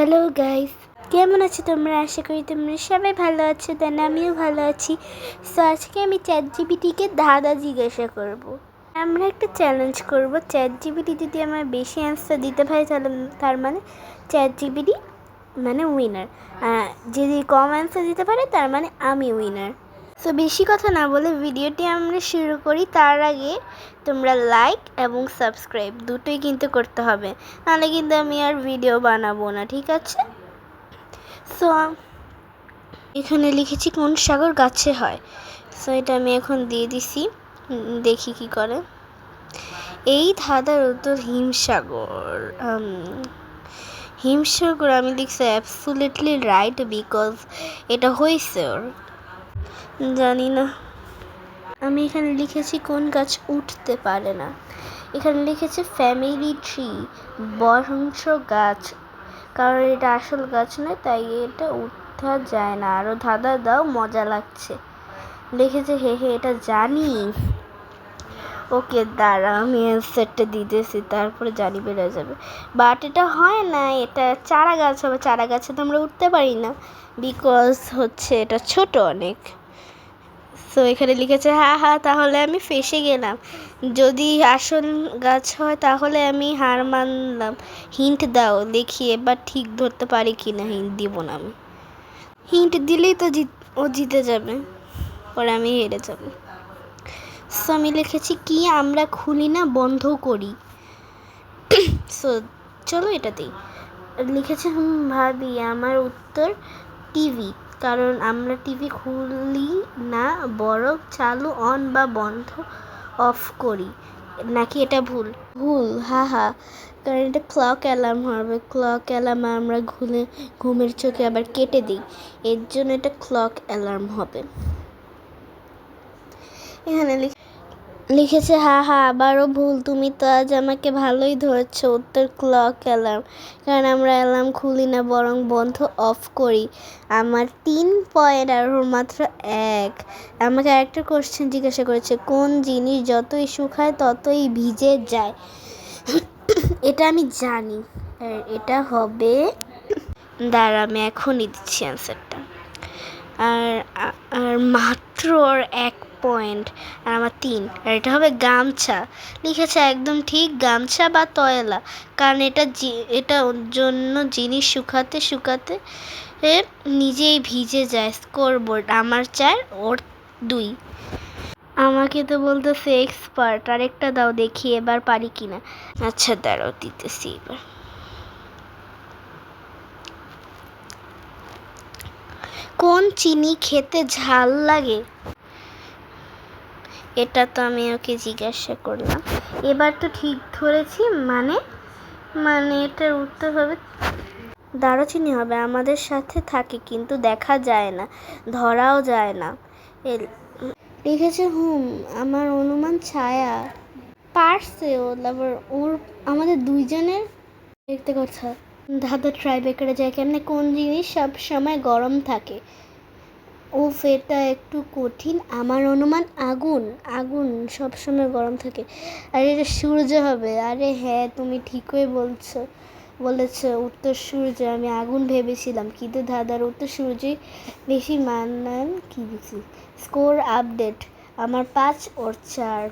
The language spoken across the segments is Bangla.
হ্যালো গাইস, কেমন আছো তোমরা? আশা করি তোমরা সবাই ভালো আছো, দেন আমিও ভালো আছি। সো আজকে আমি চ্যাট জিপিটিকে ধাঁধা জিজ্ঞাসা করব। আমরা একটা চ্যালেঞ্জ করব, চ্যাট জিপিটি যদি আমার বেশি অ্যান্সার দিতে পারে তাহলে তার মানে চ্যাট জিপিটি মানে উইনার, যদি কম অ্যান্সার দিতে পারে তার মানে আমি উইনার। সো বেশি কথা না বলে ভিডিওটি আমরা শুরু করি। তার আগে তোমরা লাইক এবং সাবস্ক্রাইব দুটোই কিন্তু করতে হবে, নাহলে কিন্তু আমি আর ভিডিও বানাবো না, ঠিক আছে? সো এখানে লিখেছি কোন সাগর গাছে হয়। সো এটা আমি এখন দিয়ে দিছি, দেখি কি করে। এই ধাঁধার উত্তর হিমসাগর। হিমসাগর আমি লিখছি অ্যাবসুলেটলি রাইট, বিকজ এটা হয়েছে ওর, জানি না। আমি এখানে লিখেছি কোন গাছ উঠতে পারে না। এখানে লিখেছে ফ্যামিলি ট্রি, বরঞ্চ গাছ, কারণ এটা আসল গাছ নয়, তাই এটা উঠা যায় না। আরও ধাঁধা দাও, মজা লাগছে। লিখেছে হে হে, এটা জানি। ওকে দাঁড়া, আমি অ্যান্সারটা দিতেছি, তারপরে জানি বেড়ে যাবে। বাট এটা হয় না, এটা চারা গাছ হবে। চারা গাছে তো আমরা উঠতে পারি না, বিকজ হচ্ছে এটা ছোট অনেক। সো এখানে লিখেছে হ্যাঁ, তাহলে আমি ফেসে গেলাম। যদি আসল গাছ হয় তাহলে আমি হার মানলাম। হিন্ট দাও দেখি এবার ঠিক ধরতে পারি কি না। হিন্ট দিব না আমি, হিন্ট দিলেই তো ও জিতে যাবে, পরে আমি হেরে যাব। সো আমি লিখেছি কি আমরা খুলি না, বন্ধ করি। সো চলো এটাতেই লিখেছে ভাবি। আমার উত্তর টিভি, কারণ আমরা টিভি খুলি না, বরং চালু অন বা বন্ধ অফ করি। নাকি এটা ভুল? ভুল, হা, কারণ এটা ক্লক অ্যালার্ম হবে। ক্লক অ্যালার্ম আমরা ঘুমের চোখে আবার কেটে দিই, এর জন্য এটা ক্লক অ্যালার্ম হবে। এখানে লিখেছে হা আবারও ভুল, তুমি তো আজ আমাকে ভালোই ধরেছ। উত্তর ক্লক অ্যালার্ম, কারণ আমরা অ্যালার্ম খুলি না, বরং বন্ধ অফ করি। আমার 3 পয়েন্ট আর ওর মাত্র 1। আমাকে একটা কোশ্চেন জিজ্ঞাসা করেছে, কোন জিনিস যতই শুকায় ততই ভিজে যায়। এটা আমি জানি, এটা হবে, দাঁড়া আমি এখনই দিচ্ছি অ্যান্সারটা। আর মাত্র ওর 1 পয়েন্ট আর আমার 3, আর এটা হবে গামছা। লিখেছে একদম ঠিক, গামছা বা তয়লা, কারণ এটা জন্য জিনিস শুকাতে শুকাতে নিজেই ভিজে যায়। স্কোরবোর্ড, আমার 4 ওর 2। আমাকে তো বলতেছে এক্সপার্ট, আরেকটা দাও দেখি এবার পারি কিনা। আচ্ছা দাঁড়াও দিতেছি এবার। কোন চিনি খেতে ঝাল লাগে? এটা তো আমি ওকে জিজ্ঞাসা করলাম, এবার তো ঠিক ধরেছি। মানে এটার উত্তর হবে দারুচিনি হবে। আমাদের সাথে থাকে কিন্তু দেখা যায় না, ধরাও যায় না। লিখেছে আমার অনুমান ছায়া। পারছে ওর আমাদের দুইজনের দেখতে কথা। ধাঁধা ট্রাই বেকারে যায় কেমনে? কোন জিনিস সব সময় গরম থাকে? উফ, এটা একটু কঠিন। আমার অনুমান আগুন সবসময় গরম থাকে। আর এটা সূর্য হবে। আরে হ্যাঁ, তুমি ঠিকই বলেছ, উত্তর সূর্য। আমি আগুন ভেবেছিলাম, কিন্তু ধাঁধার উত্তর সূর্যই বেশি মানান। কি দিচ্ছি? স্কোর আপডেট, আমার 5 ওর 4।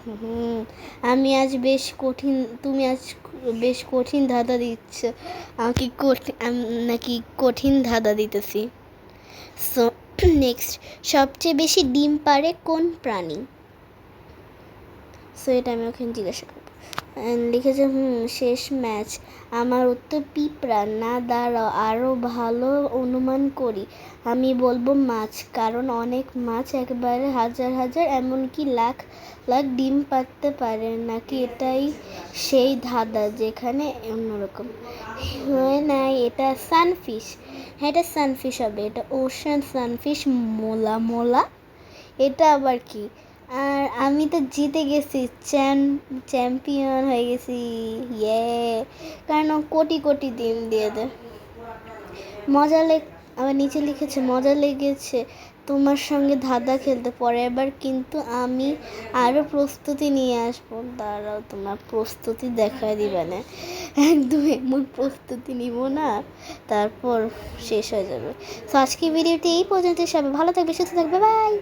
আমি আজ বেশ কঠিন, তুমি আজ বেশ কঠিন ধাঁধা দিচ্ছ। আমাকে নাকি কঠিন ধাঁধা দিতেছি। সো নেক্সট, সবচেয়ে বেশি ডিম পারে কোন প্রাণী? সো এটা আমি ওখানে জিজ্ঞাসা করবো। লিখেছে শেষ ম্যাচ। আমার উত্তর পিঁপড়া। না দাঁড়াও, আরও ভালো অনুমান করি। আমি বলবো মাছ, কারণ অনেক মাছ একবারে হাজার হাজার এমনকি লাখ লাখ ডিম পারতে পারে। নাকি এটাই সেই ধাঁধা যেখানে অন্যরকম হয় না? এটা সানফিশ। হ্যাঁ, এটা সানফিশ হবে। এটা ওশান সানফিশ, মোলা। এটা আবার কি? আর আমি তো জিতে গেছি, চ্যাম্পিয়ন হয়ে গেছি। ইয়ে, কারণ কোটি কোটি ডিম দিয়ে দেয়। আবার নিচে লিখেছে মজা লেগেছে, তোমার সঙ্গে ধাঁধা খেলতে, পরের বার কিন্তু আমি আরও প্রস্তুতি নিয়ে আসবো। দাঁড়াও, তোমার প্রস্তুতি দেখায় দিবে না, একদম এমন প্রস্তুতি নিব না তারপর শেষ হয়ে যাবে। তো আজকে ভিডিওটি এই পর্যন্ত, সবাই ভালো থাকবে, সুস্থ থাকবে, বাই।